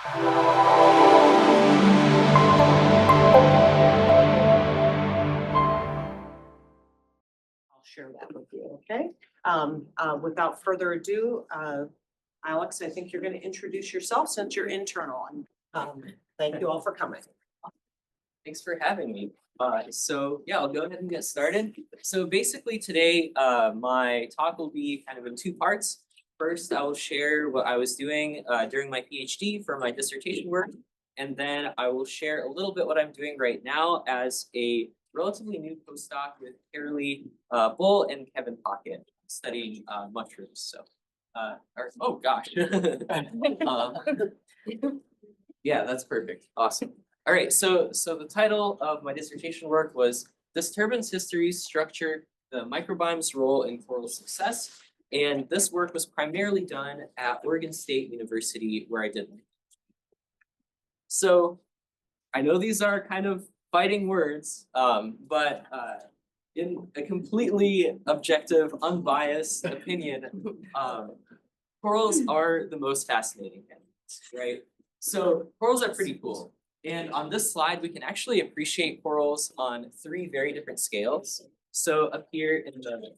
Share that with you, okay? Without further ado, Alex, I think you're going to introduce yourself since you're internal. And thank you all for coming. Thanks for having me. So yeah, I'll go ahead and get started. So basically today, my talk will be kind of in two parts. First, I will share what I was doing during my PhD for my dissertation work. And then I will share a little bit what I'm doing right now as a relatively new postdoc with Carolee Bull and Kevin Pocket studying mushrooms. So, oh gosh. Yeah, that's perfect. Awesome. All right, so the title of my dissertation work was Disturbance, Histories, Structure, the Microbiome's Role in Coral Success. And this work was primarily done at Oregon State University, where I did. So I know these are kind of fighting words, but in a completely objective, unbiased opinion, corals are the most fascinating animals, right? So corals are pretty cool. And on this slide, we can actually appreciate corals on three very different scales. So up here in the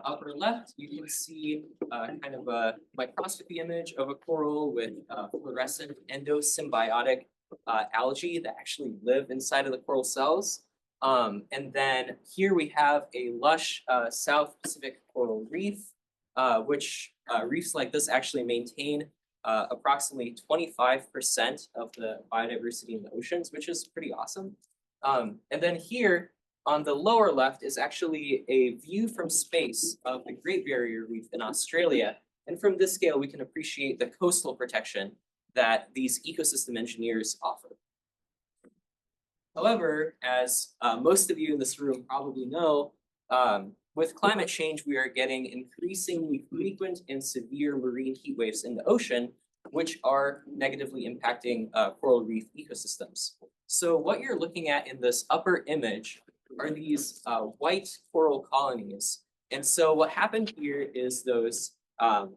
upper left, you can see kind of a microscopy image of a coral with fluorescent endosymbiotic algae that actually live inside of the coral cells. And then here we have a lush South Pacific coral reef, which reefs like this actually maintain approximately 25% of the biodiversity in the oceans, which is pretty awesome. And then here on the lower left is actually a view from space of the Great Barrier Reef in Australia. And from this scale, we can appreciate the coastal protection that these ecosystem engineers offer. However, as most of you in this room probably know, with climate change, we are getting increasingly frequent and severe marine heat waves in the ocean, which are negatively impacting coral reef ecosystems. So what you're looking at in this upper image are these white coral colonies. And so what happened here is those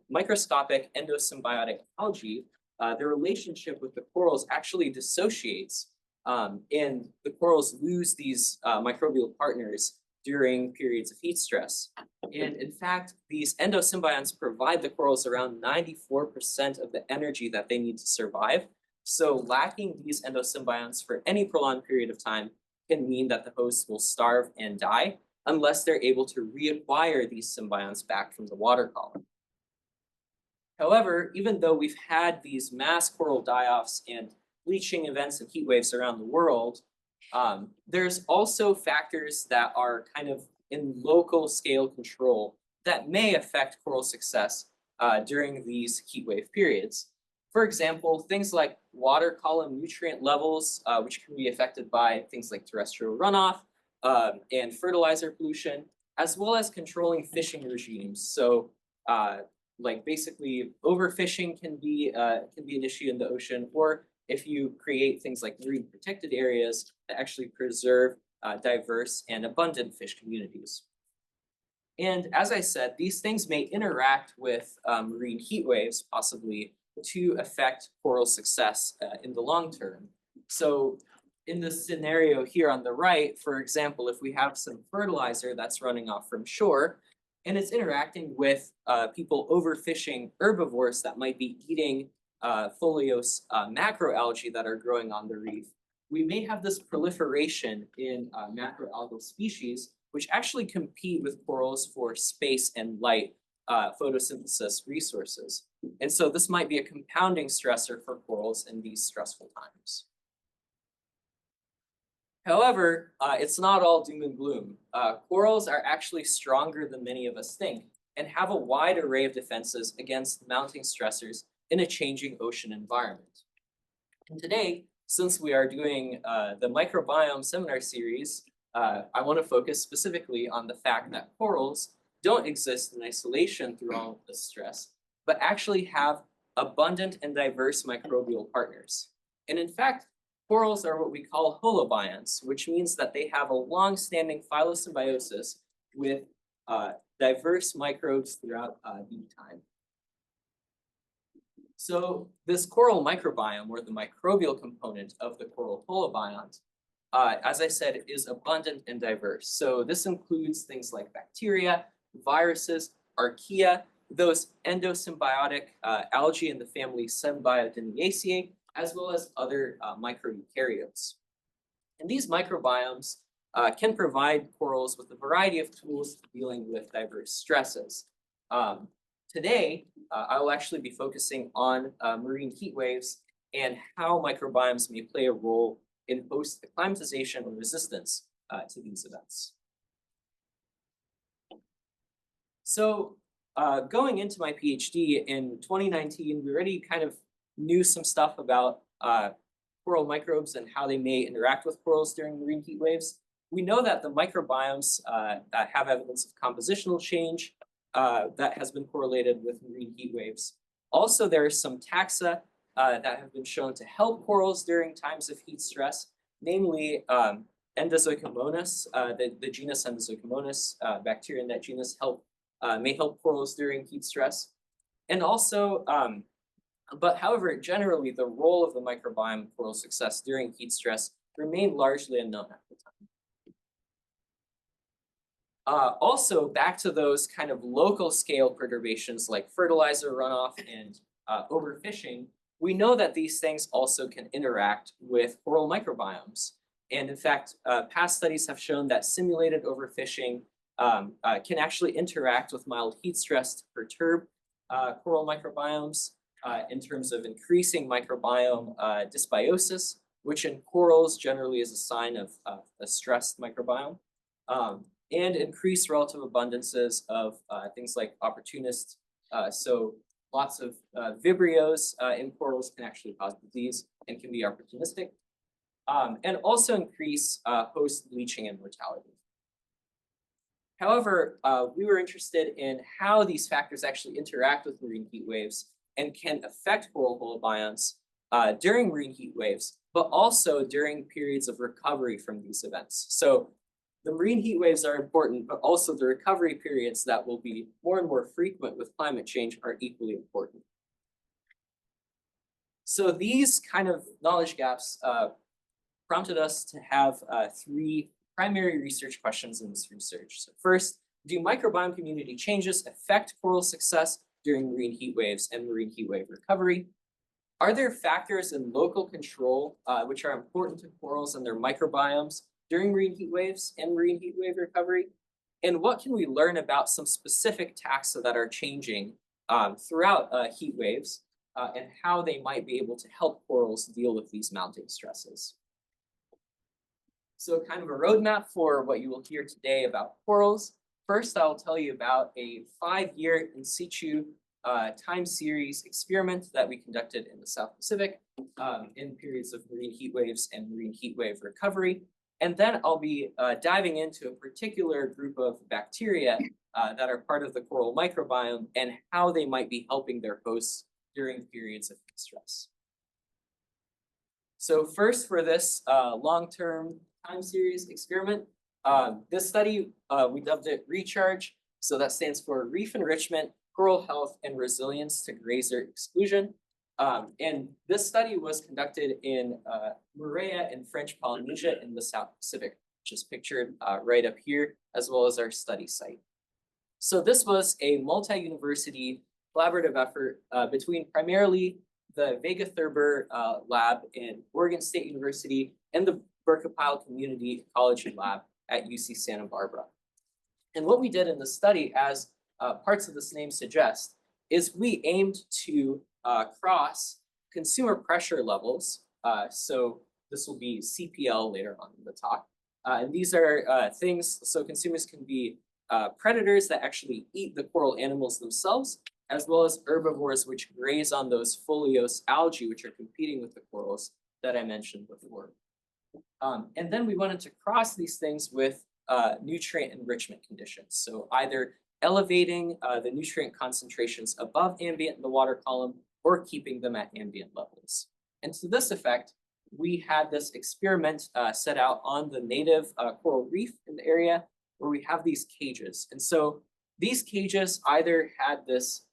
microscopic endosymbiotic algae, their relationship with the corals actually dissociates, and the corals lose these microbial partners during periods of heat stress. And in fact, these endosymbionts provide the corals around 94% of the energy that they need to survive. So lacking these endosymbionts for any prolonged period of time can mean that the hosts will starve and die unless they're able to reacquire these symbionts back from the water column. However, even though we've had these mass coral die-offs and bleaching events and heat waves around the world, there's also factors that are kind of in local scale control that may affect coral success during these heat wave periods. For example, things like water column nutrient levels, which can be affected by things like terrestrial runoff and fertilizer pollution, as well as controlling fishing regimes. So like basically overfishing can be an issue in the ocean, or if you create things like marine protected areas that actually preserve diverse and abundant fish communities. And as I said, these things may interact with marine heat waves, possibly to affect coral success in the long term. So in this scenario here on the right, for example, if we have some fertilizer that's running off from shore, and it's interacting with people overfishing herbivores that might be eating foliose macroalgae that are growing on the reef, we may have this proliferation in macroalgal species, which actually compete with corals for space and light photosynthesis resources. And so this might be a compounding stressor for corals in these stressful times. However, it's not all doom and gloom. Corals are actually stronger than many of us think and have a wide array of defenses against mounting stressors in a changing ocean environment. And today, since we are doing the microbiome seminar series, I want to focus specifically on the fact that corals don't exist in isolation through all of this stress, but actually have abundant and diverse microbial partners. And in fact, corals are what we call holobionts, which means that they have a long-standing phylosymbiosis with diverse microbes throughout deep time. So this coral microbiome, or the microbial component of the coral holobiont, as I said, is abundant and diverse. So this includes things like bacteria, viruses, archaea, those endosymbiotic algae in the family Symbiodiniaceae, as well as other microeukaryotes. And these microbiomes can provide corals with a variety of tools dealing with diverse stresses. Today, I will actually be focusing on marine heat waves and how microbiomes may play a role in host acclimatization or resistance to these events. So going into my PhD in 2019, we already kind of knew some stuff about coral microbes and how they may interact with corals during marine heat waves. We know that the microbiomes have evidence of compositional change that has been correlated with marine heat waves. Also, there are some taxa that have been shown to help corals during times of heat stress, namely Endozoicomonas, the genus Endozoicomonas, bacteria in that genus may help corals during heat stress. And also, but however, generally the role of the microbiome in coral success during heat stress remained largely unknown at the time. Also, back to those kind of local scale perturbations like fertilizer runoff and overfishing, we know that these things also can interact with coral microbiomes. And in fact, past studies have shown that simulated overfishing can actually interact with mild heat stress to perturb coral microbiomes in terms of increasing microbiome dysbiosis, which in corals generally is a sign of a stressed microbiome. And increased relative abundances of things like opportunists. So lots of vibrios in corals can actually cause disease and can be opportunistic. And also increase host bleaching and mortality. However, we were interested in how these factors actually interact with marine heat waves and can affect coral holobionts during marine heat waves, but also during periods of recovery from these events. So the marine heat waves are important, but also the recovery periods that will be more and more frequent with climate change are equally important. So these kind of knowledge gaps prompted us to have three primary research questions in this research. So first, do microbiome community changes affect coral success during marine heat waves and marine heat wave recovery? Are there factors in local control which are important to corals and their microbiomes during marine heat waves and marine heat wave recovery? And what can we learn about some specific taxa that are changing throughout heat waves and how they might be able to help corals deal with these mounting stresses? So kind of a roadmap for what you will hear today about corals. First, I'll tell you about a 5-year in situ time series experiment that we conducted in the South Pacific in periods of marine heat waves and marine heat wave recovery. And then I'll be diving into a particular group of bacteria that are part of the coral microbiome and how they might be helping their hosts during periods of heat stress. So first, for this long-term time series experiment, this study, we dubbed it RECHARGE. So that stands for Reef Enrichment, Coral Health, and Resilience to Grazer Exclusion. And this study was conducted in Moorea in French Polynesia in the South Pacific, which is pictured right up here, as well as our study site. So this was a multi-university collaborative effort between primarily the Vega Thurber lab in Oregon State University and the Burkepile Community Ecology Lab at UC Santa Barbara. And what we did in the study, as parts of this name suggest, is we aimed to cross consumer pressure levels. So this will be CPL later on in the talk. And these are things, so consumers can be predators that actually eat the coral animals themselves, as well as herbivores which graze on those foliose algae which are competing with the corals that I mentioned before. And then we wanted to cross these things with nutrient enrichment conditions. So either elevating the nutrient concentrations above ambient in the water column or keeping them at ambient levels. And to this effect, we had this experiment set out on the native coral reef in the area where we have these cages. And so these cages either had this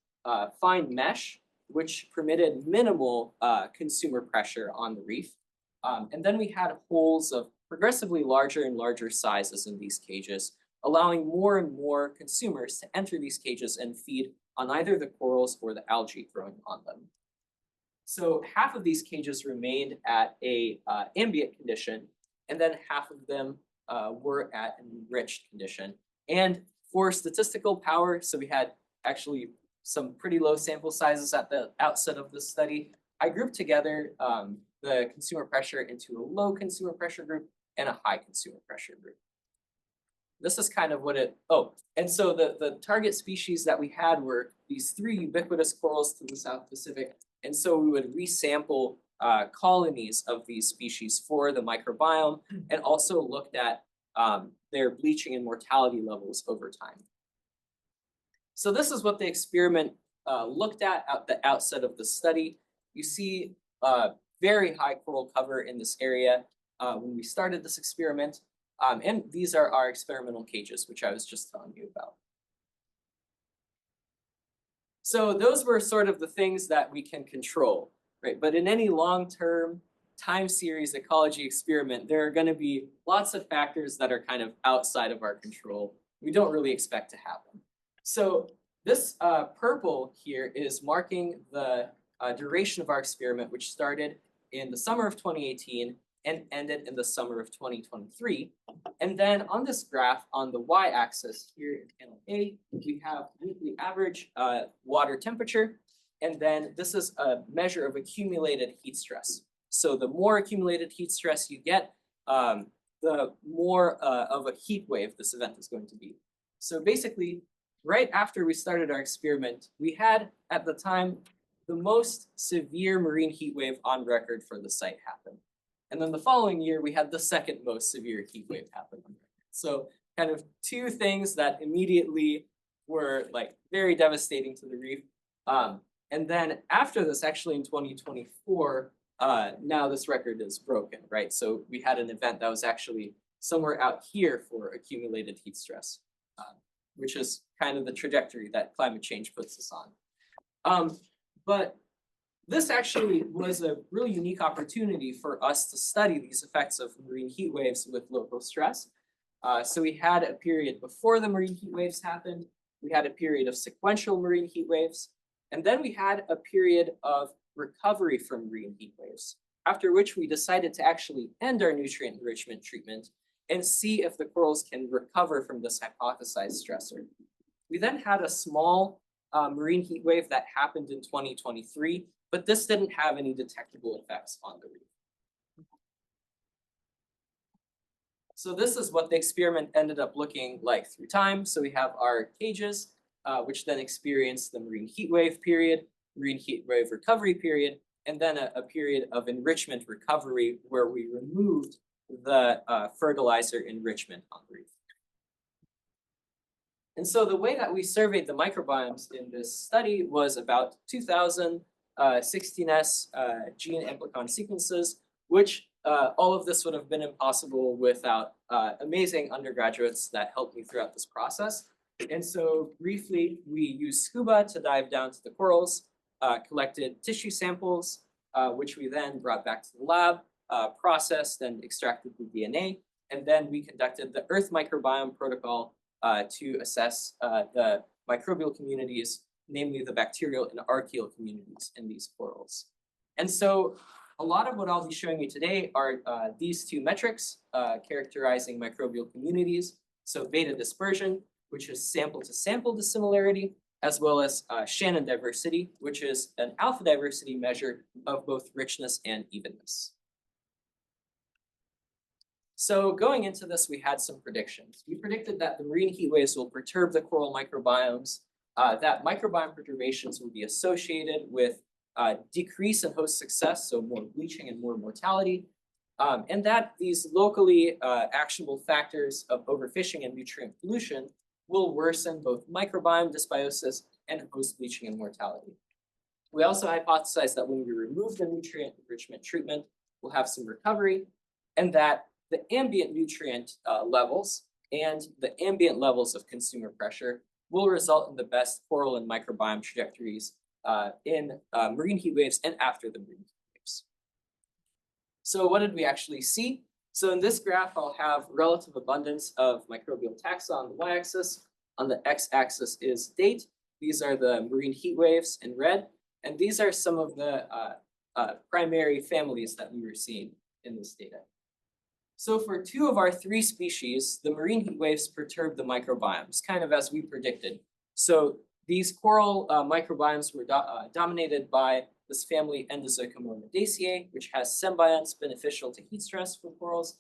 fine mesh which permitted minimal consumer pressure on the reef. And then we had holes of progressively larger and larger sizes in these cages, allowing more and more consumers to enter these cages and feed on either the corals or the algae growing on them. So half of these cages remained at a ambient condition, and then half of them were at an enriched condition. And for statistical power, so we had actually some pretty low sample sizes at the outset of the study, I grouped together the consumer pressure into a low consumer pressure group and a high consumer pressure group. This is kind of what and so the target species that we had were these 3 ubiquitous corals to the South Pacific. And so we would resample colonies of these species for the microbiome and also looked at their bleaching and mortality levels over time. So this is what the experiment looked at the outset of the study. You see very high coral cover in this area when we started this experiment. And these are our experimental cages, which I was just telling you about. So those were sort of the things that we can control, right? But in any long-term time series ecology experiment, there are going to be lots of factors that are kind of outside of our control. We don't really expect to happen. So this purple here is marking the duration of our experiment, which started in the summer of 2018 and ended in the summer of 2023. And then on this graph on the y-axis here in panel A, we have weekly average water temperature. And then this is a measure of accumulated heat stress. So the more accumulated heat stress you get, the more of a heat wave this event is going to be. So basically, right after we started our experiment, we had at the time the most severe marine heat wave on record for the site happen. And then the following year, we had the second most severe heat wave happen on record. So kind of 2 things that immediately were like very devastating to the reef. And then after this, actually in 2024, now this record is broken, right? So we had an event that was actually somewhere out here for accumulated heat stress, which is kind of the trajectory that climate change puts us on. But this actually was a really unique opportunity for us to study these effects of marine heat waves with local stress. So we had a period before the marine heat waves happened. We had a period of sequential marine heat waves. And then we had a period of recovery from marine heat waves, after which we decided to actually end our nutrient enrichment treatment and see if the corals can recover from this hypothesized stressor. We then had a small marine heat wave that happened in 2023, but this didn't have any detectable effects on the reef. So this is what the experiment ended up looking like through time. So we have our cages, which then experienced the marine heat wave period, marine heat wave recovery period, and then a period of enrichment recovery where we removed the fertilizer enrichment on the reef. And so the way that we surveyed the microbiomes in this study was about 2,000 16S gene amplicon sequences, which all of this would have been impossible without amazing undergraduates that helped me throughout this process. And so briefly, we used scuba to dive down to the corals, collected tissue samples, which we then brought back to the lab, processed and extracted the DNA, and then we conducted the Earth microbiome protocol to assess the microbial communities, namely the bacterial and archaeal communities in these corals. And so a lot of what I'll be showing you today are these 2 metrics characterizing microbial communities. So beta dispersion, which is sample to sample dissimilarity, as well as Shannon diversity, which is an alpha diversity measure of both richness and evenness. So going into this, we had some predictions. We predicted that the marine heat waves will perturb the coral microbiomes, that microbiome perturbations will be associated with decrease in host success, so more bleaching and more mortality, and that these locally actionable factors of overfishing and nutrient pollution will worsen both microbiome dysbiosis and host bleaching and mortality. We also hypothesized that when we remove the nutrient enrichment treatment, we'll have some recovery, and that the ambient nutrient levels and the ambient levels of consumer pressure will result in the best coral and microbiome trajectories in marine heat waves and after the marine heat waves. So what did we actually see? So in this graph, I'll have relative abundance of microbial taxa on the y-axis. On the x-axis is date. These are the marine heat waves in red. And these are some of the primary families that we were seeing in this data. So for 2 of our 3 species, the marine heat waves perturbed the microbiomes, kind of as we predicted. So these coral microbiomes were dominated by this family Endozoicomonaceae, which has symbionts beneficial to heat stress for corals.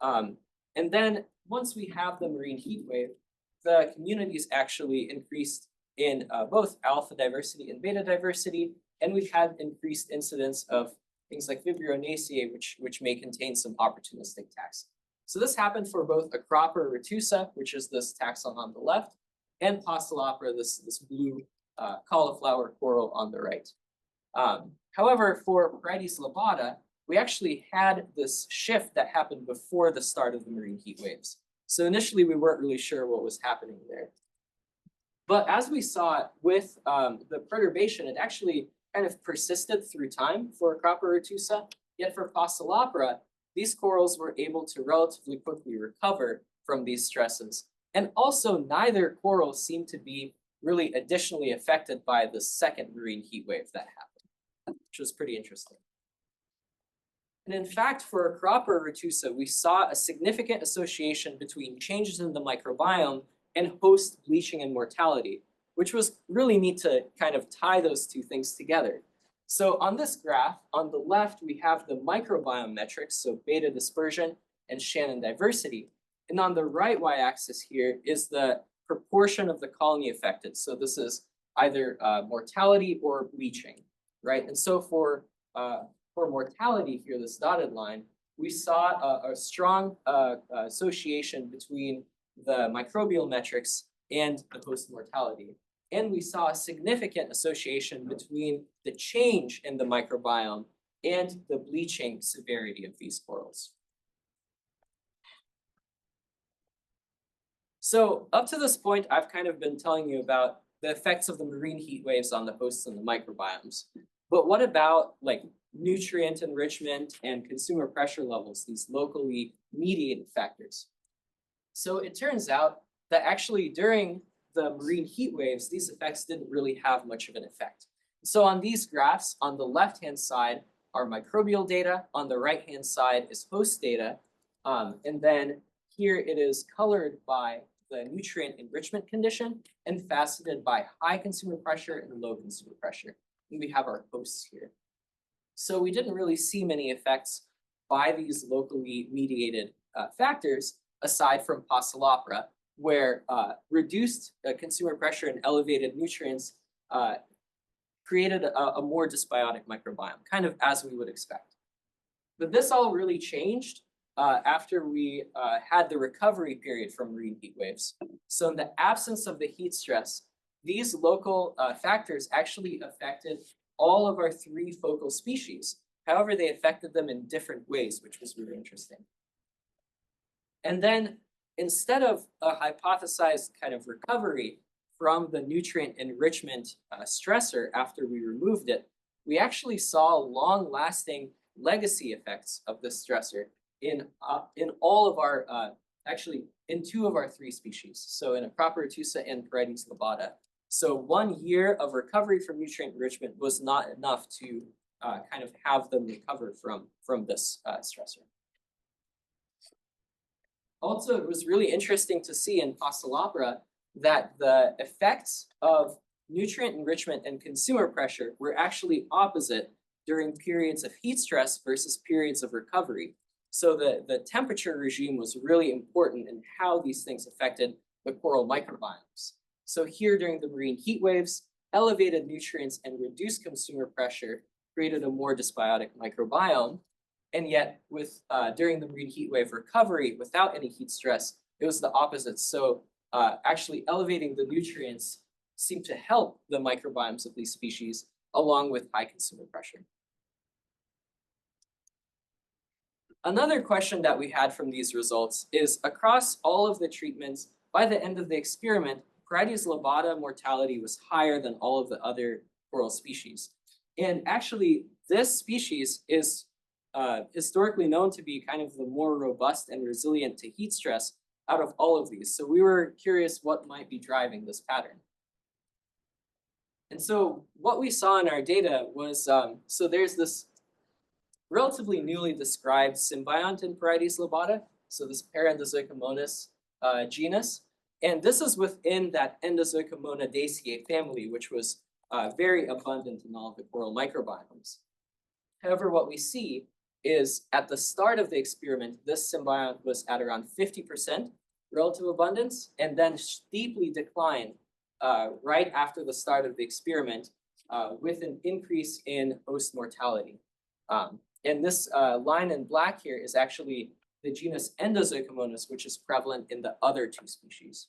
And then once we have the marine heat wave, the communities actually increased in both alpha diversity and beta diversity, and we've had increased incidence of things like Vibrionaceae, which may contain some opportunistic taxa. So this happened for both Acropora retusa, which is this taxon on the left, and Poecilopora, this blue cauliflower coral on the right. However, for Predation lobata, we actually had this shift that happened before the start of the marine heat waves. So initially, we weren't really sure what was happening there. But as we saw with the perturbation, it actually kind of persisted through time for Acropora retusa. Yet for Poecilopora, these corals were able to relatively quickly recover from these stresses. And also, neither coral seemed to be really additionally affected by the second marine heat wave that happened, which was pretty interesting. And in fact, for Acropora retusa, we saw a significant association between changes in the microbiome and host bleaching and mortality, which was really neat to kind of tie those 2 things together. So on this graph, on the left, we have the microbiome metrics, so beta dispersion and Shannon diversity. And on the right y-axis here is the proportion of the colony affected. So this is either mortality or bleaching, right? And so for mortality here, this dotted line, we saw a strong association between the microbial metrics and the host mortality. And we saw a significant association between the change in the microbiome and the bleaching severity of these corals. So up to this point, I've kind of been telling you about the effects of the marine heat waves on the hosts and the microbiomes. But what about like nutrient enrichment and consumer pressure levels, these locally mediated factors? So it turns out that actually during the marine heat waves, these effects didn't really have much of an effect. So on these graphs, on the left-hand side are microbial data, on the right-hand side is host data, and then here it is colored by the nutrient enrichment condition and faceted by high consumer pressure and low consumer pressure. And we have our hosts here. So we didn't really see many effects by these locally mediated factors aside from Poecilopora, where reduced consumer pressure and elevated nutrients created a more dysbiotic microbiome, kind of as we would expect. But this all really changed after we had the recovery period from marine heat waves. So in the absence of the heat stress, these local factors actually affected all of our 3 focal species. However, they affected them in different ways, which was really interesting. And then instead of a hypothesized kind of recovery from the nutrient enrichment stressor after we removed it, we actually saw long-lasting legacy effects of this stressor in all of our, actually in 2 of our 3 species. So in Acropora retusa and Predation lobata. So 1 year of recovery from nutrient enrichment was not enough to kind of have them recover from this stressor. Also, it was really interesting to see in Poecilopora that the effects of nutrient enrichment and consumer pressure were actually opposite during periods of heat stress versus periods of recovery. So the temperature regime was really important in how these things affected the coral microbiomes. So here during the marine heat waves, elevated nutrients and reduced consumer pressure created a more dysbiotic microbiome. And yet with during the marine heat wave recovery without any heat stress, it was the opposite. So actually elevating the nutrients seemed to help the microbiomes of these species along with high consumer pressure. Another question that we had from these results is across all of the treatments, by the end of the experiment, Predation lobata mortality was higher than all of the other coral species. And actually, this species is historically known to be kind of the more robust and resilient to heat stress out of all of these. So we were curious what might be driving this pattern. And so what we saw in our data was, so there's this relatively newly described symbiont in Parietes lobata, so this Parendozoicomonas genus. And this is within that Endozoicomonaceae family, which was very abundant in all of the coral microbiomes. However, what we see is at the start of the experiment, this symbiont was at around 50% relative abundance, and then steeply declined right after the start of the experiment with an increase in host mortality. And this line in black here is actually the genus Endozoicomonas, which is prevalent in the other two species.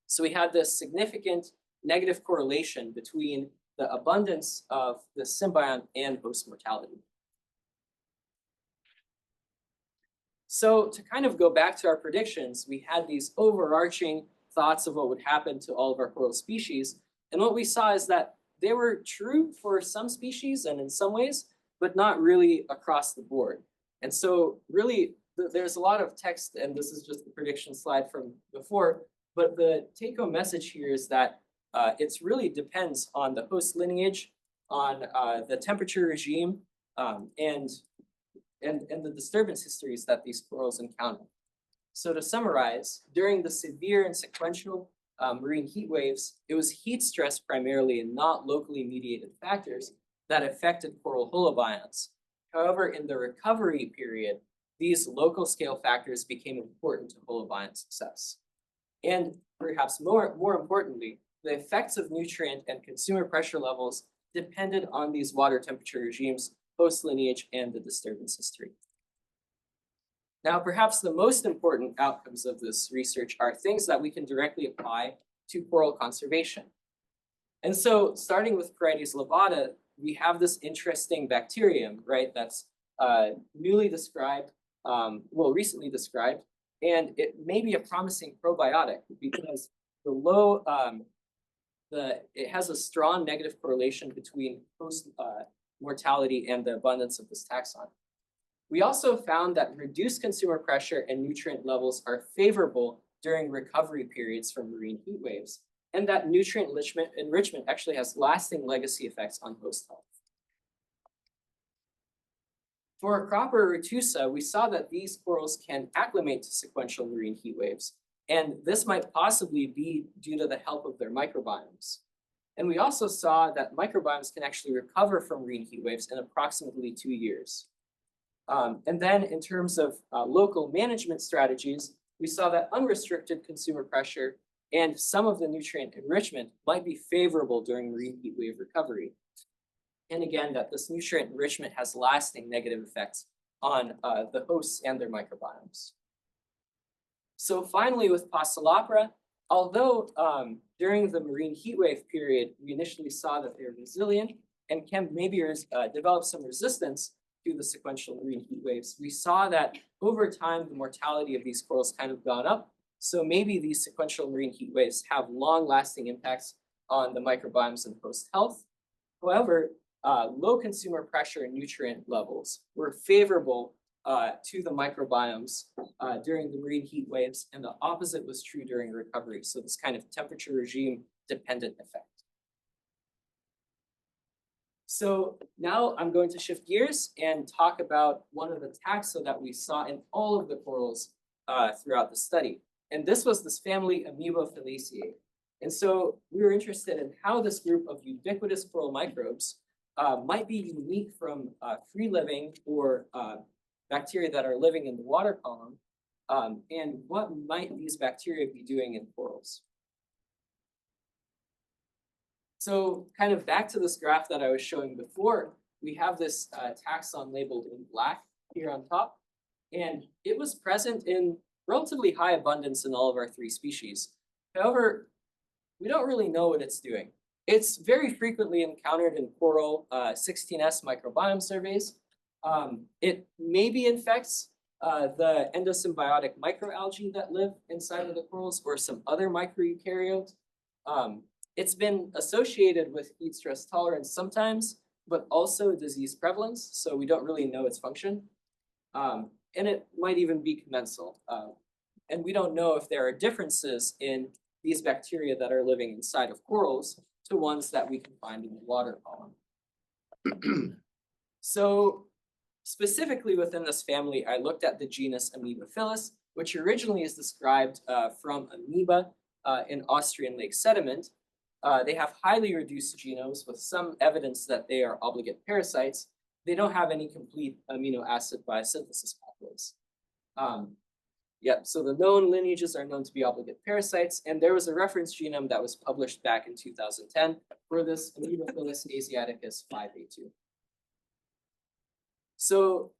So we had this significant negative correlation between the abundance of the symbiont and host mortality. So to kind of go back to our predictions, we had these overarching thoughts of what would happen to all of our coral species. And what we saw is that they were true for some species and in some ways, but not really across the board. And so really, there's a lot of text, and this is just the prediction slide from before, but the take-home message here is that it really depends on the host lineage, on the temperature regime, and the disturbance histories that these corals encounter. So to summarize, during the severe and sequential marine heat waves, it was heat stress primarily and not locally mediated factors that affected coral holobionts. However, in the recovery period, these local scale factors became important to holobiont success. And perhaps more importantly, the effects of nutrient and consumer pressure levels depended on these water temperature regimes, host lineage, and the disturbance history. Now, perhaps the most important outcomes of this research are things that we can directly apply to coral conservation. And so starting with Parietes lobata, we have this interesting bacterium, right, that's newly described, recently described, and it may be a promising probiotic because the low, it has a strong negative correlation between host mortality and the abundance of this taxon. We also found that reduced consumer pressure and nutrient levels are favorable during recovery periods from marine heat waves, and that nutrient enrichment actually has lasting legacy effects on host health. For Acropora retusa, we saw that these corals can acclimate to sequential marine heat waves, and this might possibly be due to the help of their microbiomes. And we also saw that microbiomes can actually recover from marine heat waves in approximately 2 years. And then in terms of local management strategies, we saw that unrestricted consumer pressure and some of the nutrient enrichment might be favorable during marine heat wave recovery. And again, that this nutrient enrichment has lasting negative effects on the hosts and their microbiomes. So finally, with Passalopora, although during the marine heat wave period, we initially saw that they're resilient and can maybe develop some resistance to the sequential marine heat waves, we saw that over time, the mortality of these corals kind of gone up. So maybe these sequential marine heat waves have long-lasting impacts on the microbiomes and host health. However, low consumer pressure and nutrient levels were favorable to the microbiomes during the marine heat waves, and the opposite was true during recovery. So this kind of temperature regime dependent effect. So now I'm going to shift gears and talk about one of the taxa that we saw in all of the corals throughout the study. And this was this family Amoebophiliaceae. And so we were interested in how this group of ubiquitous coral microbes might be unique from free-living or bacteria that are living in the water column, and what might these bacteria be doing in corals. So kind of back to this graph that I was showing before, we have this taxon labeled in black here on top, and it was present in relatively high abundance in all of our 3 species. However, we don't really know what it's doing. It's very frequently encountered in coral 16S microbiome surveys. It maybe infects the endosymbiotic microalgae that live inside of the corals or some other microeukaryotes. It's been associated with heat stress tolerance sometimes, but also disease prevalence, so we don't really know its function. And it might even be commensal. And we don't know if there are differences in these bacteria that are living inside of corals to ones that we can find in the water column. So specifically within this family, I looked at the genus Amoebophilus, which originally is described from amoeba in Austrian lake sediment. They have highly reduced genomes with some evidence that they are obligate parasites. They don't have any complete amino acid biosynthesis pathways. So the known lineages are known to be obligate parasites, and there was a reference genome that was published back in 2010 for this Amoebophilus asiaticus 5A2. So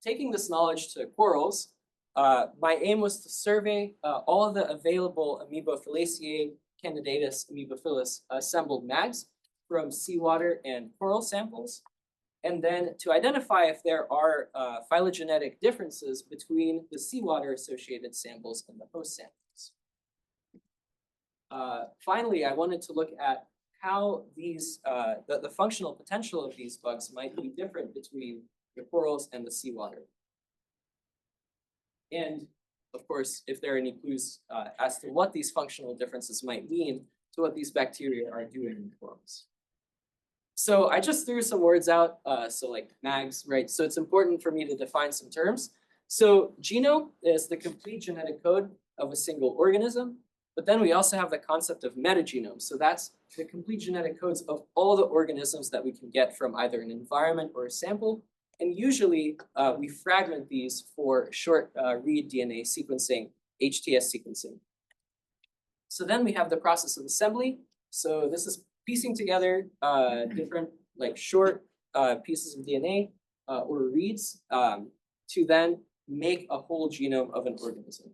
taking this knowledge to corals, my aim was to survey all of the available Amoebophiliaceae candidatus Amoebophilus assembled mags from seawater and coral samples, and then to identify if there are phylogenetic differences between the seawater associated samples and the host samples. Finally, I wanted to look at how these, the functional potential of these bugs might be different between the corals and the seawater. And of course, if there are any clues as to what these functional differences might mean to what these bacteria are doing in corals. So I just threw some words out, so like mags, right? So it's important for me to define some terms. So genome is the complete genetic code of a single organism, but then we also have the concept of metagenome. So that's the complete genetic codes of all the organisms that we can get from either an environment or a sample. And usually we fragment these for short read DNA sequencing, HTS sequencing. So then we have the process of assembly. So this is piecing together different like short pieces of DNA or reads to then make a whole genome of an organism.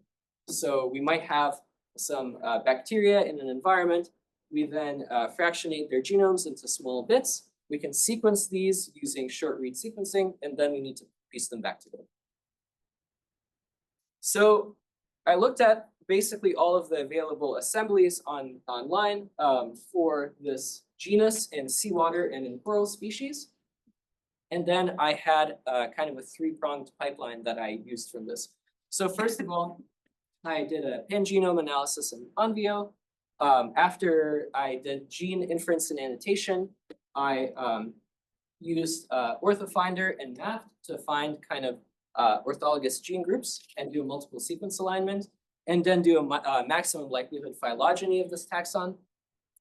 So we might have some bacteria in an environment. We then fractionate their genomes into small bits. We can sequence these using short read sequencing, and then we need to piece them back together. So I looked at basically all of the available assemblies online for this genus in seawater and in coral species. And then I had kind of a three-pronged pipeline that I used from this. So first of all, I did a pangenome analysis in Onvio. After I did gene inference and annotation, I used OrthoFinder and MAP to find kind of orthologous gene groups and do a multiple sequence alignment, and then do a maximum likelihood phylogeny of this taxon.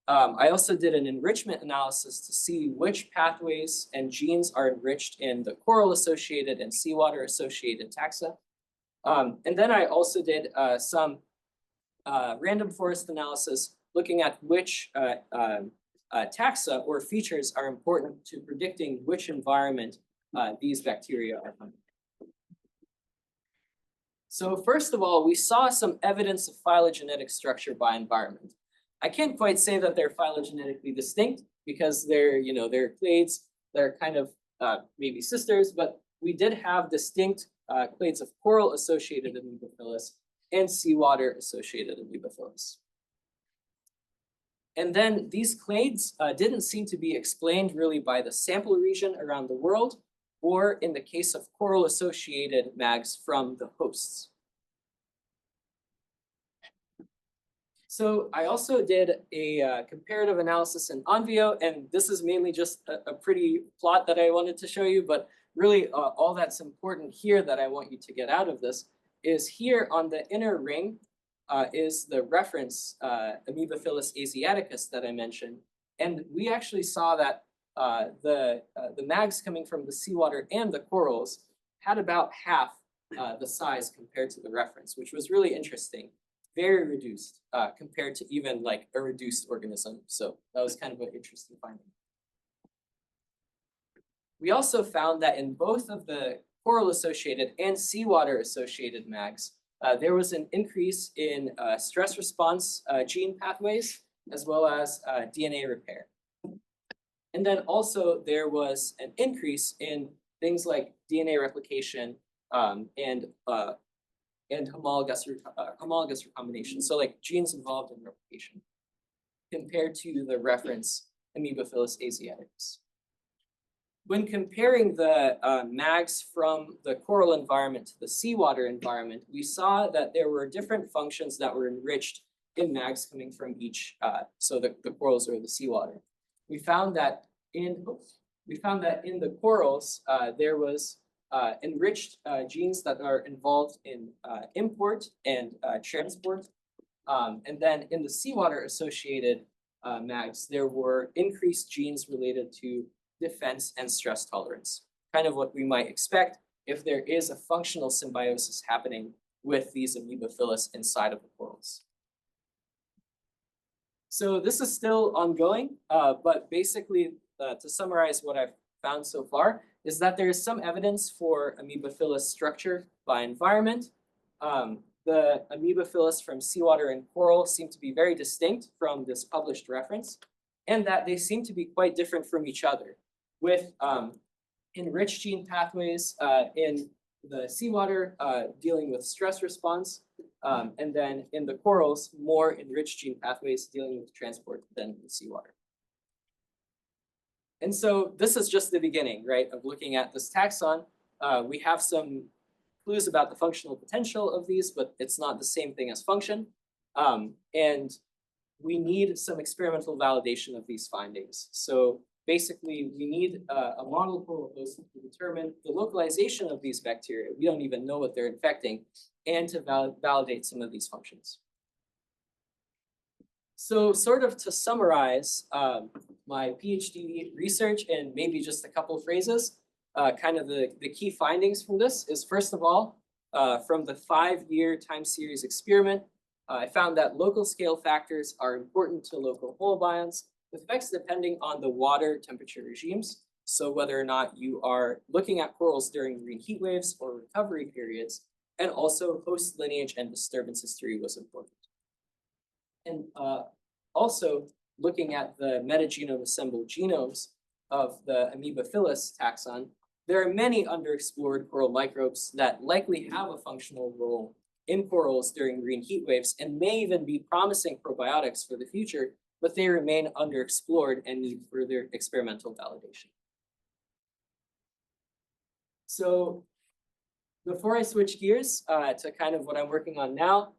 I also did an enrichment analysis to see which pathways and genes are enriched in the coral-associated and seawater-associated taxa. And then I also did some random forest analysis looking at which taxa or features are important to predicting which environment these bacteria are from. So first of all, we saw some evidence of phylogenetic structure by environment. I can't quite say that they're phylogenetically distinct because they're clades that are kind of maybe sisters, but we did have distinct clades of coral-associated Amoebophilus and seawater-associated Amoebophilus. And then these clades didn't seem to be explained really by the sample region around the world, or in the case of coral-associated mags from the hosts. So I also did a comparative analysis in Onvio, and this is mainly just a pretty plot that I wanted to show you, but really all that's important here that I want you to get out of this is here on the inner ring is the reference Amoebophilus asiaticus that I mentioned. And we actually saw that the mags coming from the seawater and the corals had about half the size compared to the reference, which was really interesting. Very reduced compared to even like a reduced organism. So that was kind of an interesting finding. We also found that in both of the coral-associated and seawater-associated mags, there was an increase in stress response gene pathways, as well as DNA repair. And then also there was an increase in things like DNA replication and homologous recombination, so like genes involved in replication. compared to the reference Amoebophilus asiaticus. When comparing the mags from the coral environment to the seawater environment, we saw that there were different functions that were enriched in mags coming from each, so the corals or the seawater. We found that in the corals, there was enriched genes that are involved in import and transport. And then in the seawater associated mags, there were increased genes related to defense and stress tolerance, kind of what we might expect if there is a functional symbiosis happening with these Amoebophilus inside of the corals. So this is still ongoing, but basically, to summarize what I've found so far, is that there is some evidence for Amoebophilus structure by environment. The Amoebophilus from seawater and coral seem to be very distinct from this published reference, and that they seem to be quite different from each other, with enriched gene pathways in the seawater dealing with stress response, and then in the corals, more enriched gene pathways dealing with transport than in the seawater. And so this is just the beginning, right, of looking at this taxon. We have some clues about the functional potential of these, but it's not the same thing as function. And we need some experimental validation of these findings. So basically, we need a model coral host to determine the localization of these bacteria. We don't even know what they're infecting, and to validate some of these functions. So sort of to summarize my PhD research in maybe just a couple of phrases, kind of the key findings from this is, first of all, from the 5-year time series experiment, I found that local scale factors are important to local holobionts, with effects depending on the water temperature regimes. So whether or not you are looking at corals during marine heat waves or recovery periods, and also host lineage and disturbance history was important. And also looking at the metagenome assembled genomes of the Amoebophilus taxon, there are many underexplored coral microbes that likely have a functional role in corals during marine heat waves and may even be promising probiotics for the future, but they remain underexplored and need further experimental validation. So before I switch gears to kind of what I'm working on now,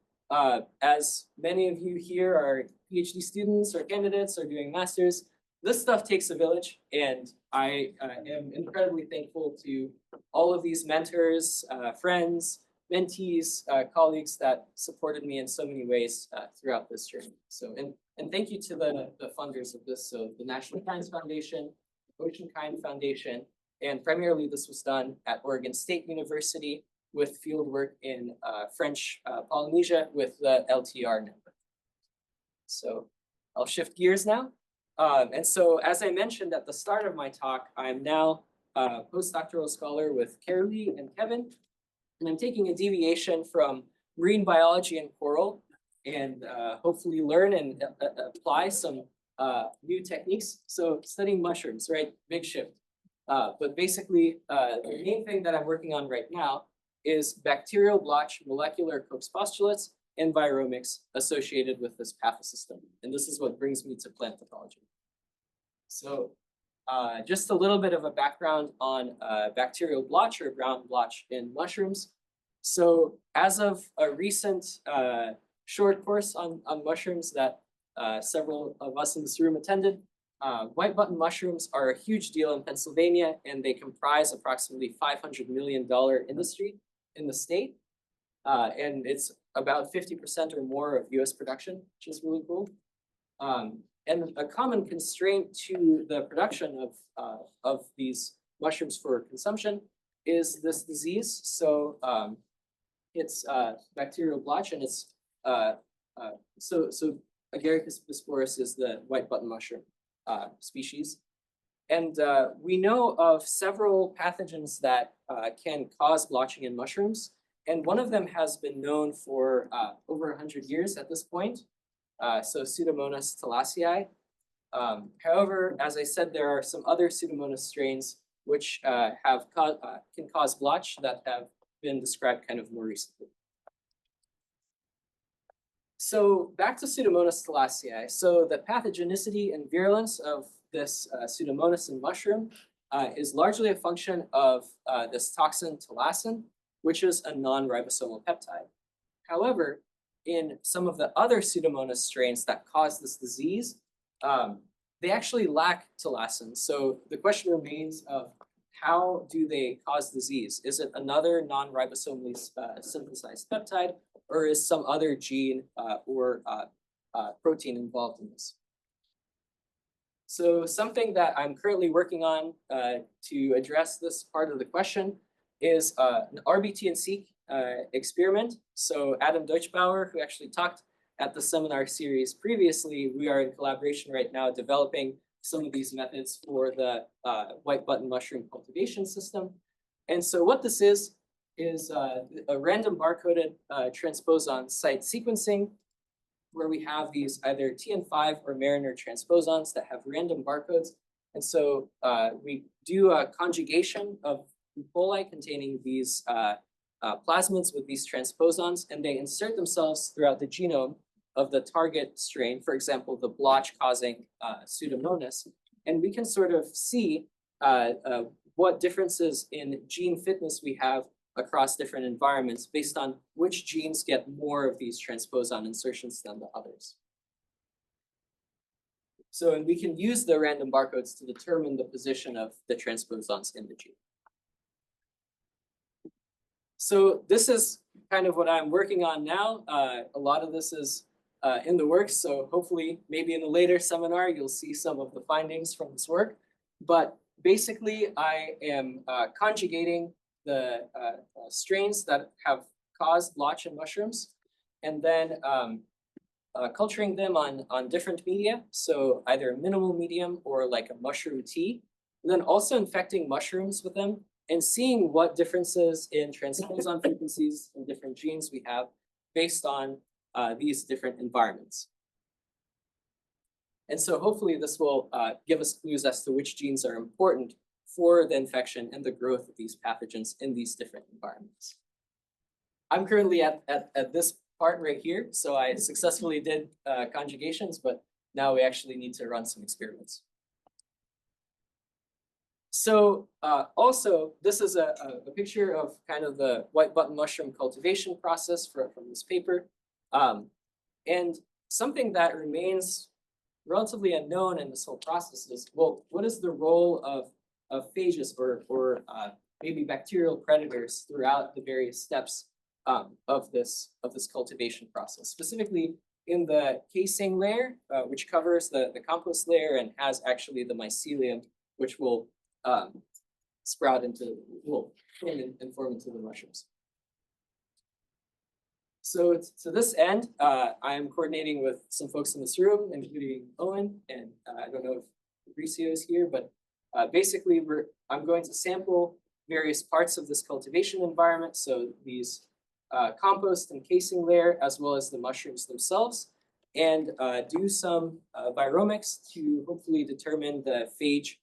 as many of you here are PhD students or candidates or doing masters, this stuff takes a village, and I am incredibly thankful to all of these mentors, friends, mentees, colleagues that supported me in so many ways throughout this journey. So, and thank you to the funders of this, so the National Science Foundation, Ocean Kind Foundation, and primarily this was done at Oregon State University with field work in French Polynesia with the LTR network. So I'll shift gears now. And so as I mentioned at the start of my talk, I'm now a postdoctoral scholar with Carolee and Kevin, and I'm taking a deviation from marine biology and coral and hopefully learn and apply some new techniques. So studying mushrooms, right? Big shift. But basically, the main thing that I'm working on right now is bacterial blotch molecular Koch's postulates and viromics associated with this pathosystem. And this is what brings me to plant pathology. So just a little bit of a background on bacterial blotch or brown blotch in mushrooms. So as of a recent short course on mushrooms that several of us in this room attended, white button mushrooms are a huge deal in Pennsylvania, and they comprise approximately $500 million industry in the state. And it's about 50% or more of US production, which is really cool. And a common constraint to the production of these mushrooms for consumption is this disease. So it's bacterial blotch, and it's so Agaricus bisporus is the white button mushroom species. And we know of several pathogens that can cause blotching in mushrooms. And one of them has been known for over 100 years at this point. So Pseudomonas thalassii. However, as I said, there are some other Pseudomonas strains which can cause blotch that have been described kind of more recently. So back to Pseudomonas thalassiae. So the pathogenicity and virulence of this Pseudomonas in mushroom is largely a function of this toxin thalassin, which is a non-ribosomal peptide. However, in some of the other Pseudomonas strains that cause this disease, they actually lack thalassin. So the question remains of how do they cause disease? Is it another non-ribosomally synthesized peptide, or is some other gene or protein involved in this? So something that I'm currently working on to address this part of the question is an RBT and seq experiment. So Adam Deutschbauer, who actually talked at the seminar series previously, we are in collaboration right now developing some of these methods for the white button mushroom cultivation system. And so what this is a random barcoded transposon site sequencing, where we have these either TN5 or Mariner transposons that have random barcodes. And so we do a conjugation of E. coli containing these plasmids with these transposons, and they insert themselves throughout the genome of the target strain, for example, the blotch-causing Pseudomonas. And we can sort of see what differences in gene fitness we have across different environments based on which genes get more of these transposon insertions than the others. So, and we can use the random barcodes to determine the position of the transposons in the gene. So this is kind of what I'm working on now. A lot of this is in the works, so hopefully maybe in a later seminar you'll see some of the findings from this work. But basically I am conjugating the strains that have caused blotch in mushrooms, and then culturing them on different media, so either a minimal medium or like a mushroom tea, and then also infecting mushrooms with them and seeing what differences in transposon frequencies in different genes we have based on these different environments. And so hopefully this will give us clues as to which genes are important for the infection and the growth of these pathogens in these different environments. I'm currently at this part right here, so I successfully did conjugations, but now we actually need to run some experiments. So also, this is a picture of kind of the white button mushroom cultivation process from this paper. And something that remains relatively unknown in this whole process is, well, what is the role of phages or maybe bacterial predators throughout the various steps of this cultivation process, specifically in the casing layer, which covers the compost layer and has actually the mycelium, which will sprout into, will and form into the mushrooms. So to this end, I am coordinating with some folks in this room, including Owen, and I don't know if Fabricio is here, but basically I'm going to sample various parts of this cultivation environment, so these compost and casing layer, as well as the mushrooms themselves, and do some viromics to hopefully determine the phage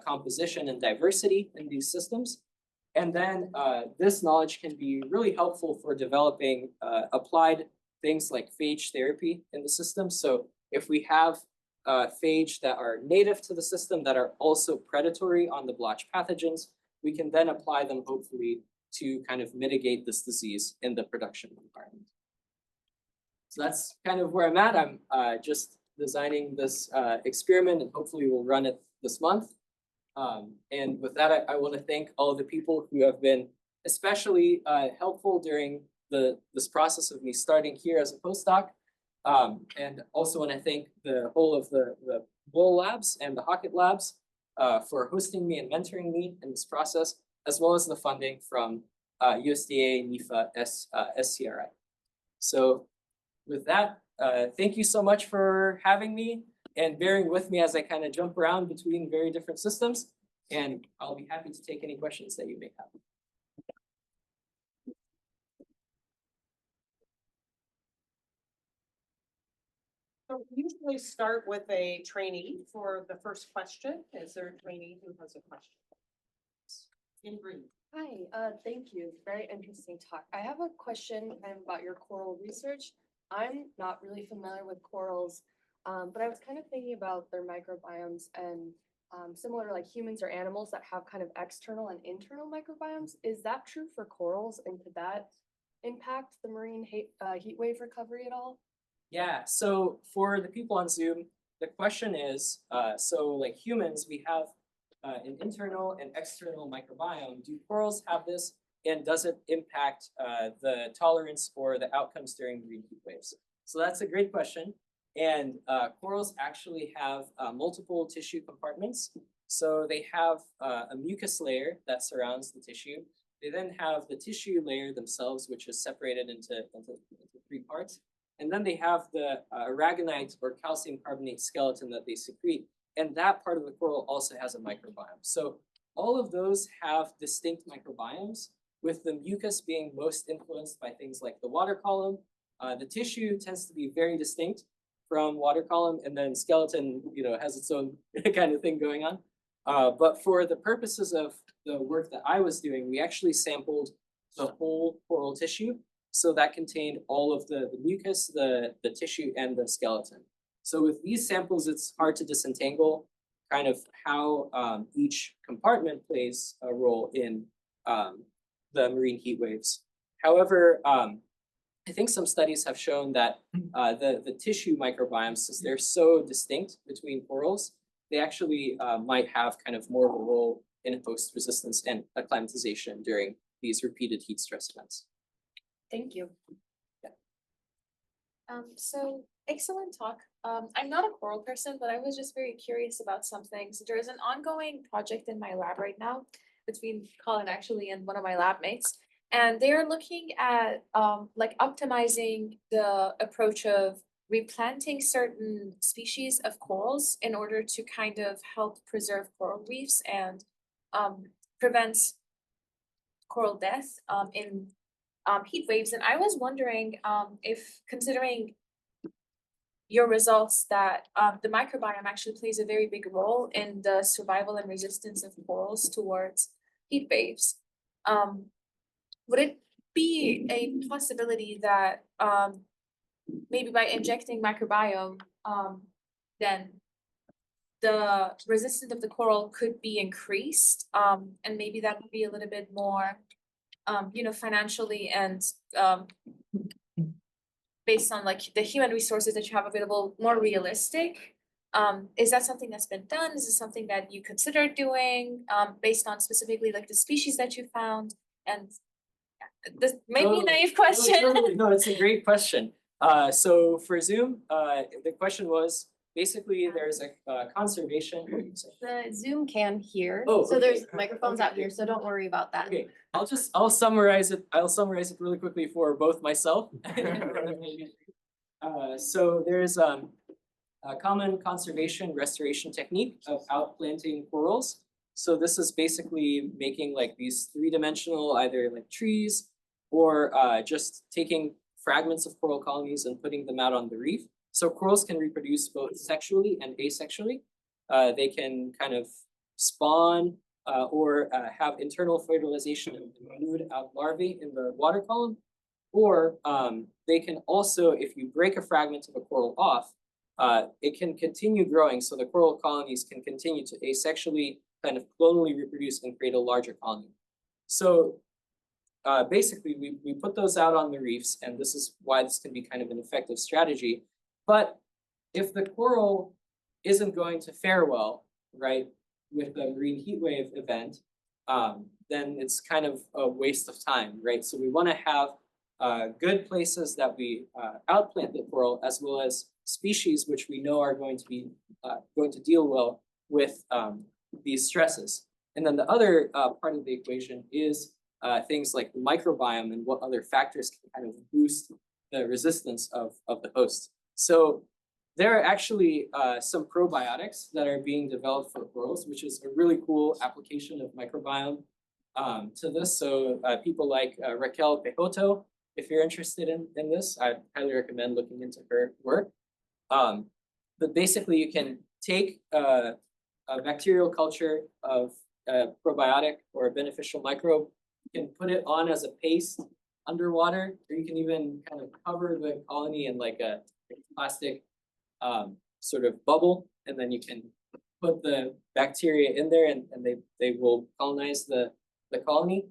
composition and diversity in these systems. And then this knowledge can be really helpful for developing applied things like phage therapy in the system. So if we have phage that are native to the system that are also predatory on the blotch pathogens, we can then apply them hopefully to kind of mitigate this disease in the production environment. So that's kind of where I'm at. I'm just designing this experiment, and hopefully we'll run it this month. And with that, I want to thank all of the people who have been especially helpful during this process of me starting here as a postdoc. And also want to thank the whole of the Bull Labs and the Hockett Labs for hosting me and mentoring me in this process, as well as the funding from USDA, NIFA, SCRI. So with that, thank you so much for having me and bearing with me as I kind of jump around between very different systems. And I'll be happy to take any questions that you may have. So we usually start with a trainee for the first question. Is there a trainee who has a question? In green. Hi, thank you. Very interesting talk. I have a question about your coral research. I'm not really familiar with corals, but I was kind of thinking about their microbiomes and similar to like humans or animals that have kind of external and internal microbiomes. Is that true for corals, and could that impact the marine heat wave recovery at all? Yeah, so for the people on Zoom, the question is, so like humans, we have an internal and external microbiome. Do corals have this? And does it impact the tolerance or the outcomes during marine heat waves? So that's a great question. And corals actually have multiple tissue compartments. So they have a mucus layer that surrounds the tissue. They then have the tissue layer themselves, which is separated into three parts. And then they have the aragonite or calcium carbonate skeleton that they secrete. And that part of the coral also has a microbiome. So all of those have distinct microbiomes, with the mucus being most influenced by things like the water column. The tissue tends to be very distinct from water column, and then skeleton, has its own kind of thing going on. But for the purposes of the work that I was doing, we actually sampled the whole coral tissue. So that contained all of the mucus, the tissue, and the skeleton. So with these samples, it's hard to disentangle kind of how each compartment plays a role in the marine heat waves. However, I think some studies have shown that the tissue microbiomes, since they're so distinct between corals, they actually might have kind of more of a role in host resistance and acclimatization during these repeated heat stress events. Thank you. So excellent talk. I'm not a coral person, but I was just very curious about something. So there is an ongoing project in my lab right now between Colin actually and one of my lab mates. And they're looking at like optimizing the approach of replanting certain species of corals in order to kind of help preserve coral reefs and prevent coral death in heat waves. And I was wondering if, considering your results, that the microbiome actually plays a very big role in the survival and resistance of corals towards heat waves. Would it be a possibility that maybe by injecting microbiome, then the resistance of the coral could be increased, and maybe that would be a little bit more financially and based on like the human resources that you have available, more realistic? Is that something that's been done? Is it something that you consider doing based on specifically like the species that you found? And this may be a naive question. No, it's a great question. So for Zoom, the question was basically there's a conservation. The Zoom can hear, Oh, so there's okay. microphones out here, so don't worry about that. Okay, I'll summarize it. I'll summarize it really quickly for both myself. So there's a common conservation restoration technique of outplanting corals. So this is basically making like these three-dimensional, either like trees or just taking fragments of coral colonies and putting them out on the reef. So corals can reproduce both sexually and asexually. They can kind of spawn or have internal fertilization and brood out larvae in the water column. Or they can also, if you break a fragment of a coral off, it can continue growing. So the coral colonies can continue to asexually kind of clonally reproduce and create a larger colony. So basically, we put those out on the reefs, and this is why this can be kind of an effective strategy. But if the coral isn't going to fare well, right, with the marine heat wave event, then it's kind of a waste of time, right? So we want to have good places that we outplant the coral, as well as species which we know are going to deal well with these stresses. And then the other part of the equation is things like the microbiome and what other factors can kind of boost the resistance of the host. So there are actually some probiotics that are being developed for corals, which is a really cool application of microbiome to this. So people like Raquel Pejoto, if you're interested in this, I highly recommend looking into her work. But basically you can take a bacterial culture of a probiotic or a beneficial microbe, you can put it on as a paste underwater, or you can even kind of cover the colony in like a plastic sort of bubble, and then you can put the bacteria in there, and they will colonize the colony.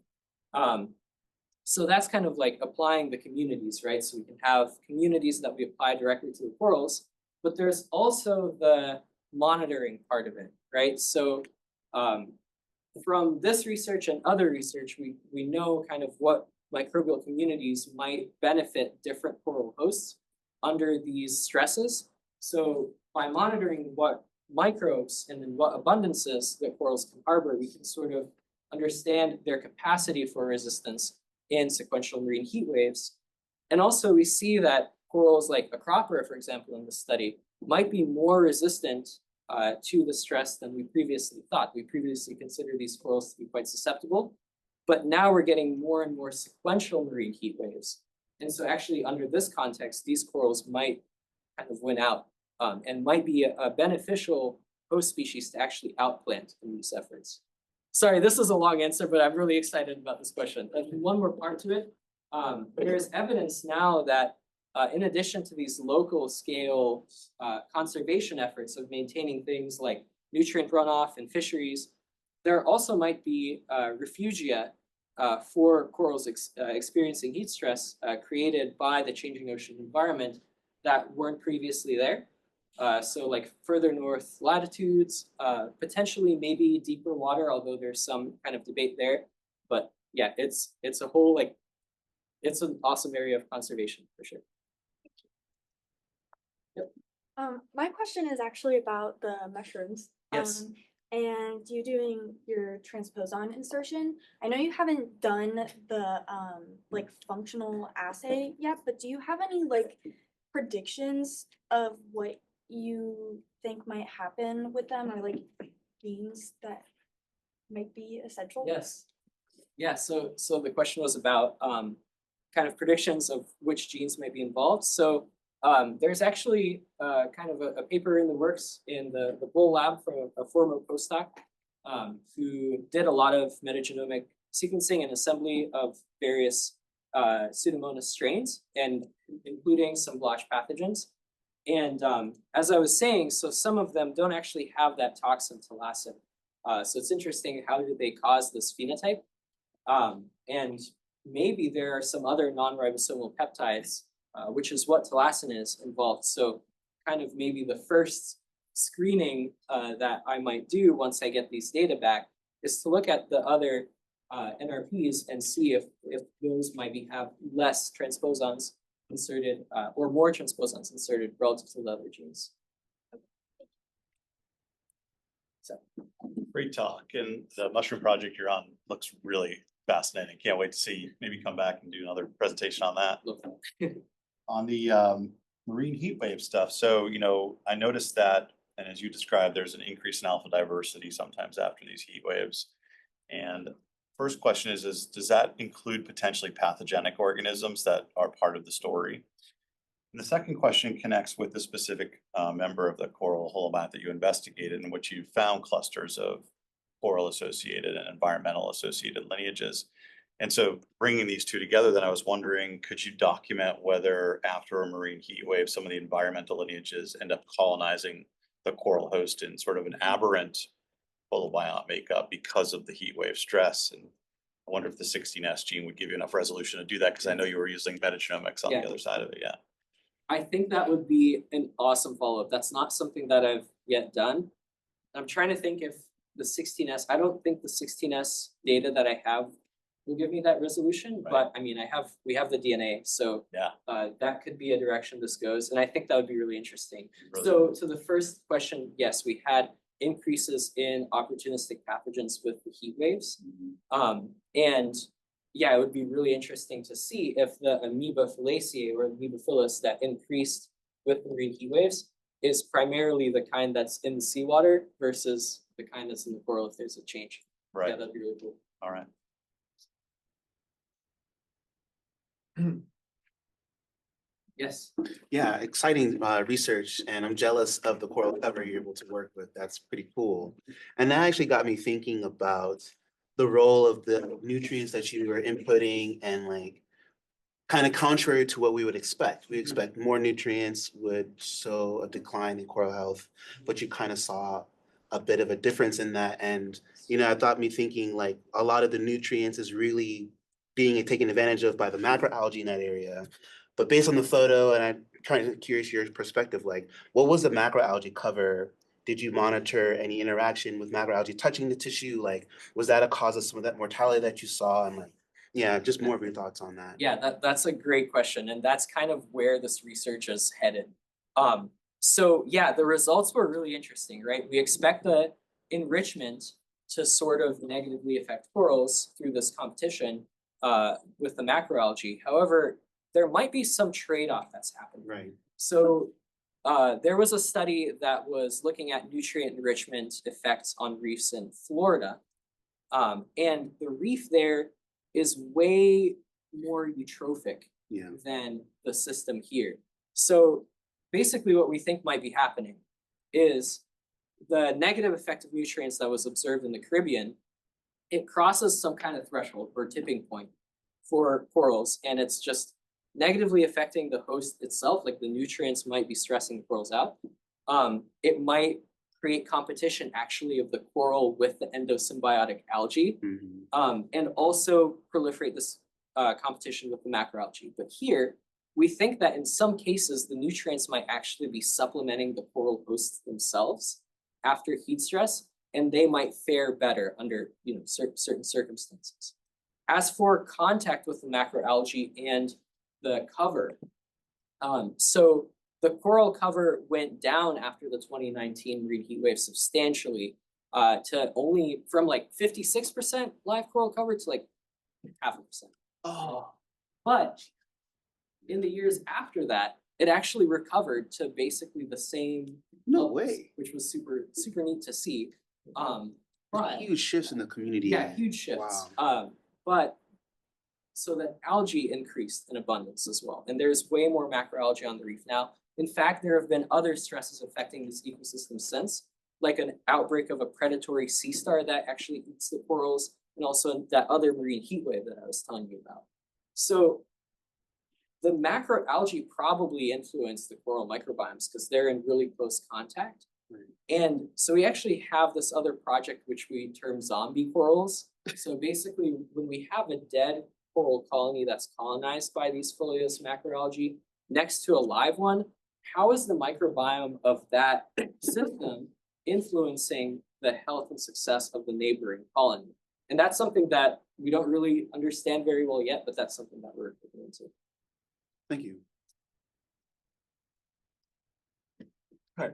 So that's kind of like applying the communities, right? So we can have communities that we apply directly to the corals, but there's also the monitoring part of it, right? So from this research and other research, we know kind of what microbial communities might benefit different coral hosts under these stresses. So by monitoring what microbes and in what abundances that corals can harbor, we can sort of understand their capacity for resistance in sequential marine heat waves. And also we see that corals like Acropora, for example, in this study, might be more resistant to the stress than we previously thought. We previously considered these corals to be quite susceptible, but now we're getting more and more sequential marine heat waves. And so actually under this context, these corals might kind of win out and might be a beneficial host species to actually outplant in these efforts. Sorry, this is a long answer, but I'm really excited about this question. And one more part to it. There's evidence now that in addition to these local scale conservation efforts of maintaining things like nutrient runoff and fisheries, there also might be refugia for corals experiencing heat stress created by the changing ocean environment that weren't previously there. So like further north latitudes, potentially maybe deeper water, although there's some kind of debate there. But yeah, it's a whole like, it's an awesome area of conservation for sure. Yep. My question is actually about the mushrooms. Yes. And you doing your transposon insertion. I know you haven't done the like functional assay yet, but do you have any like predictions of what you think might happen with them, or like genes that might be essential? Yes. Yeah, so the question was about kind of predictions of which genes might be involved. So there's actually kind of a paper in the works in the Bull lab from a former postdoc who did a lot of metagenomic sequencing and assembly of various Pseudomonas strains, and including some blotch pathogens. And as I was saying, so some of them don't actually have that toxin talacin. So it's interesting, how do they cause this phenotype? And maybe there are some other non-ribosomal peptides, which is what talacin is, involved. So kind of maybe the first screening that I might do once I get these data back is to look at the other NRPs and see if those might have less transposons inserted or more transposons inserted relative to the other genes. So. Great talk, and the mushroom project you're on looks really fascinating. Can't wait to see, maybe come back and do another presentation on that. On the marine heat wave stuff, so I noticed that, and as you described, there's an increase in alpha diversity sometimes after these heat waves. And first question is does that include potentially pathogenic organisms that are part of the story? And the second question connects with the specific member of the coral holobiont that you investigated, in which you found clusters of coral associated and environmental associated lineages. And so bringing these two together, then I was wondering, could you document whether after a marine heat wave, some of the environmental lineages end up colonizing the coral host in sort of an aberrant holobiont makeup because of the heat wave stress? And I wonder if the 16S gene would give you enough resolution to do that, because I know you were using metagenomics on the other side of it. Yeah. I think that would be an awesome follow-up. That's not something that I've yet done. I'm trying to think if the 16S, I don't think the 16S data that I have will give me that resolution, Right. But I mean, we have the DNA, so Yeah. That could be a direction this goes, and I think that would be really interesting. Really So to the first question, yes, we had increases in opportunistic pathogens with the heat waves, and yeah, it would be really interesting to see if the amoeba falaceae or amoeba phyllis that increased with the marine heat waves is primarily the kind that's in the seawater versus the kind that's in the coral, if there's a change. Right. Yeah, that'd be really cool. All right. Yes. Yeah, exciting research, and I'm jealous of the coral cover you're able to work with. That's pretty cool. And that actually got me thinking about the role of the nutrients that you were inputting, and like kind of contrary to what we would expect. We expect more nutrients would show a decline in coral health, but you kind of saw a bit of a difference in that. And, you know, it got me thinking like a lot of the nutrients is really being taken advantage of by the macroalgae in that area. But based on the photo, and I'm kind of curious your perspective, like what was the macroalgae cover? Did you monitor any interaction with macroalgae touching the tissue? Like, was that a cause of some of that mortality that you saw? And like, yeah, just more of your thoughts on that. Yeah, that's a great question, and that's kind of where this research is headed. So yeah, the results were really interesting, right? We expect the enrichment to sort of negatively affect corals through this competition with the macroalgae. However, there might be some trade-off that's happening. Right. So there was a study that was looking at nutrient enrichment effects on reefs in Florida, and the reef there is way more eutrophic Yeah. than the system here. So basically what we think might be happening is the negative effect of nutrients that was observed in the Caribbean, it crosses some kind of threshold or tipping point for corals, and it's just negatively affecting the host itself, like the nutrients might be stressing the corals out. It might create competition actually of the coral with the endosymbiotic algae, and also proliferate this competition with the macroalgae. But here, we think that in some cases, the nutrients might actually be supplementing the coral hosts themselves after heat stress, and they might fare better under certain circumstances. As for contact with the macroalgae and the cover, so the coral cover went down after the 2019 marine heat wave substantially to only from like 56% live coral cover to like 0.5%. Oh, But in the years after that, it actually recovered to basically the same no levels, way. which was super neat to see. But Huge shifts in the community. yeah, huge shifts. Wow. But so the algae increased in abundance as well, and there's way more macroalgae on the reef now. In fact, there have been other stresses affecting this ecosystem since, like an outbreak of a predatory sea star that actually eats the corals, and also that other marine heat wave that I was telling you about. So the macroalgae probably influence the coral microbiomes because they're in really close contact. Right. And so we actually have this other project which we term zombie corals. So basically, when we have a dead coral colony that's colonized by these foliose macroalgae next to a live one, how is the microbiome of that system influencing the health and success of the neighboring colony? And that's something that we don't really understand very well yet, but that's something that we're looking into. Thank you. Hi.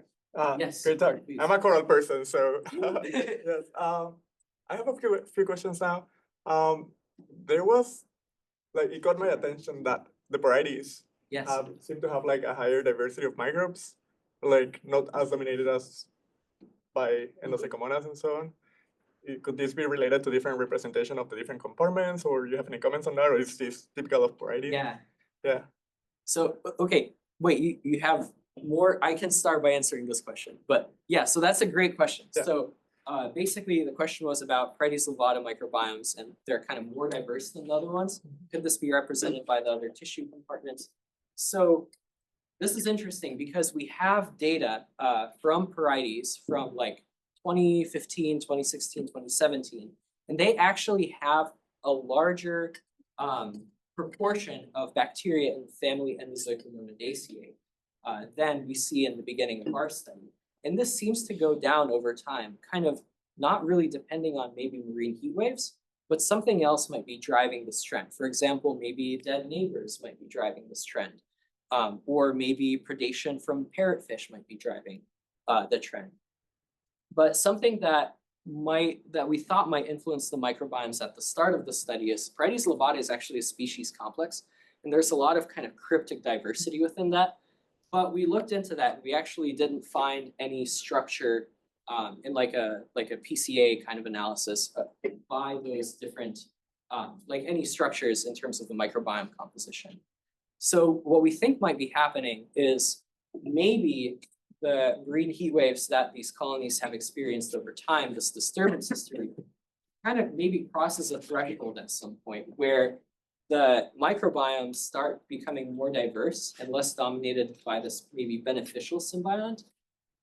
Yes, Great talk. please. I'm a coral person, so yes. I have a few questions now. There was like it got my attention that the varieties Yes. seem to have like a higher diversity of microbes, like not as dominated as by endosycomonas and so on. Could this be related to different representation of the different compartments, or you have any comments on that, or is this typical of varieties? Yeah. Yeah. So, okay, wait, you have more, I can start by answering this question, but yeah, so that's a great question. Yeah. So basically the question was about Predis levata microbiomes, and they're kind of more diverse than the other ones. Could this be represented by the other tissue compartments? So this is interesting because we have data from Parides from like 2015, 2016, 2017, and they actually have a larger proportion of bacteria in the family Endozoicomonaceae than we see in the beginning of our study. And this seems to go down over time, kind of not really depending on maybe marine heat waves, but something else might be driving this trend. For example, maybe dead neighbors might be driving this trend, or maybe predation from parrotfish might be driving the trend. But something that we thought might influence the microbiomes at the start of the study is Parides levata is actually a species complex, and there's a lot of kind of cryptic diversity within that. But we looked into that, and we actually didn't find any structure in like a PCA kind of analysis by those different like any structures in terms of the microbiome composition. So what we think might be happening is maybe the marine heat waves that these colonies have experienced over time, this disturbance history, kind of maybe crosses a threshold at some point where the microbiomes start becoming more diverse and less dominated by this maybe beneficial symbiont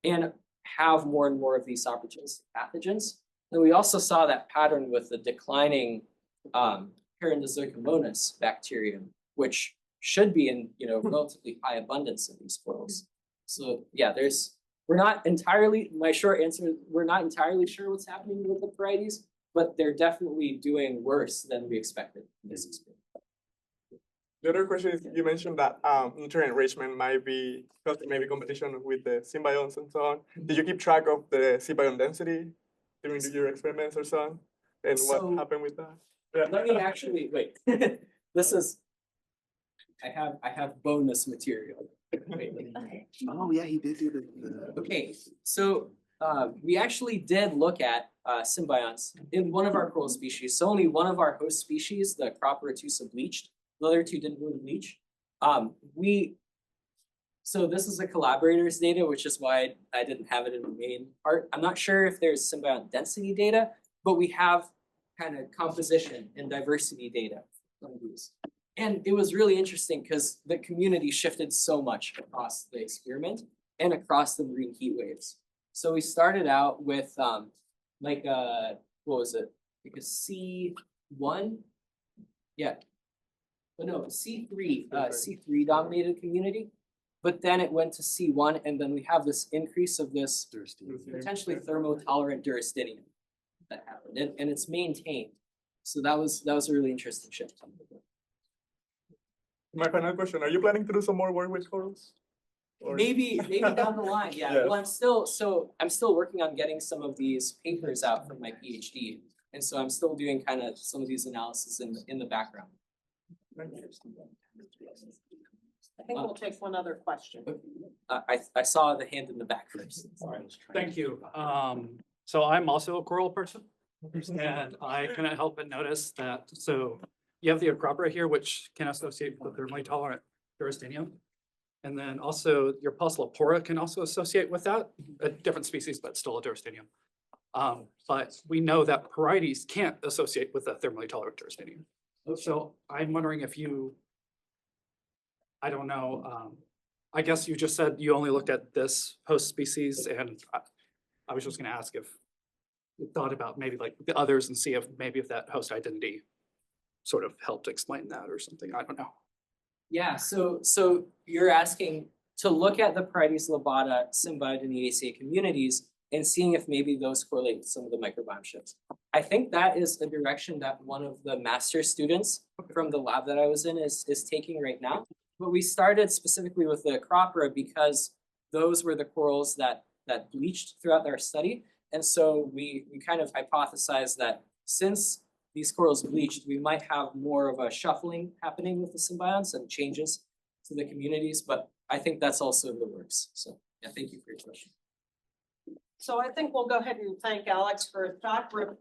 and have more and more of these opportunistic pathogens. And we also saw that pattern with the declining Parandozoicomonas bacterium, which should be in relatively high abundance in these corals. So yeah, we're not entirely, my short answer, we're not entirely sure what's happening with the varieties, but they're definitely doing worse than we expected in this experiment. The other question is, you mentioned that nutrient enrichment might be causing maybe competition with the symbionts and so on. Did you keep track of the symbiont density during your experiments or so on? And So- what happened with that? Yeah. Let me actually, wait, I have bonus material. Wait. Oh, yeah, he did do the. Okay, so we actually did look at symbionts in one of our coral species. So only one of our host species, the Cropper bleached. The other two didn't really bleach. So this is a collaborator's data, which is why I didn't have it in the main part. I'm not sure if there's symbiont density data, but we have kind of composition and diversity data from these. And it was really interesting because the community shifted so much across the experiment and across the marine heat waves. So we started out with what was it? Like a C1? Yeah. But no, C3 dominated community. But then it went to C1, and then we have this increase of this potentially thermotolerant Durstinium that happened, and it's maintained. So that was a really interesting shift. My final question, are you planning to do some more work with corals? Or- Maybe down the line, yeah. Yes. Well, I'm still working on getting some of these papers out from my PhD, and so I'm still doing kind of some of these analysis in the background. I think we'll take one other question. I saw the hand in the back first. Thank you. So I'm also a coral person. And I couldn't help but notice that, so you have the Acropora here, which can associate with thermally tolerant Durstinium. And then also your Pusillopora can also associate with that, a different species, but still a Durstinium. But we know that Porites can't associate with a thermally tolerant Durstinium. So I'm wondering if you, I don't know, I guess you just said you only looked at this host species, and I was just gonna ask if you thought about maybe like the others and see if maybe if that host identity sort of helped explain that or something, I don't know. Yeah, so you're asking to look at the Porites lobata symbiote in the ACA communities and seeing if maybe those correlate with some of the microbiome shifts. I think that is a direction that one of the master students from the lab that I was in is taking right now. But we started specifically with the Acropora because those were the corals that bleached throughout our study. And so we kind of hypothesized that since these corals bleached, we might have more of a shuffling happening with the symbionts and changes to the communities, but I think that's also in the works. So yeah, thank you for your question. So I think we'll go ahead and thank Alex for his talk. We're